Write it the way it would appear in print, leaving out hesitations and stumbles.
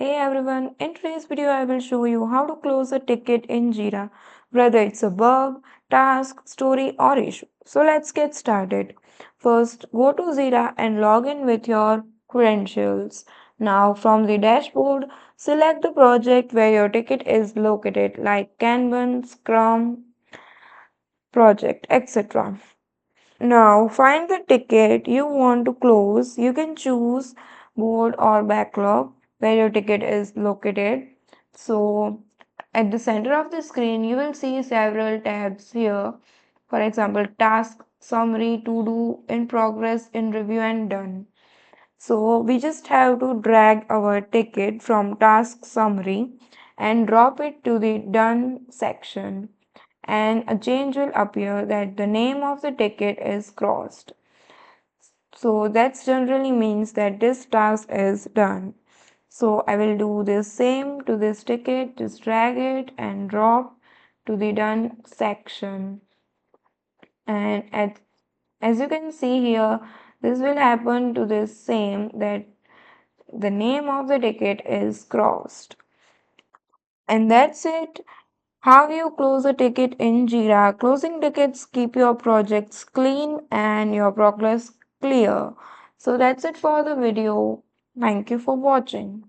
Hey everyone, in today's video I will show you how to close a ticket in Jira, whether it's a bug, task, story or issue. So let's get started. First, go to Jira and log in with your credentials. Now from the dashboard, select the project where your ticket is located like Kanban, Scrum, project, etc. Now find the ticket you want to close. You can choose board or backlog where your ticket is located. So at the center of the screen you will see several tabs here. For example, task, summary, to do, in progress, in review and done. So we just have to drag our ticket from task summary and drop it to the done section, and a change will appear that the name of the ticket is crossed. So that generally means that this task is done. So I will do the same to this ticket, just drag it and drop to the done section. And as you can see here, this will happen to this same, that the name of the ticket is crossed. And that's it. How you close a ticket in Jira. Closing tickets keep your projects clean and your progress clear. So that's it for the video. Thank you for watching.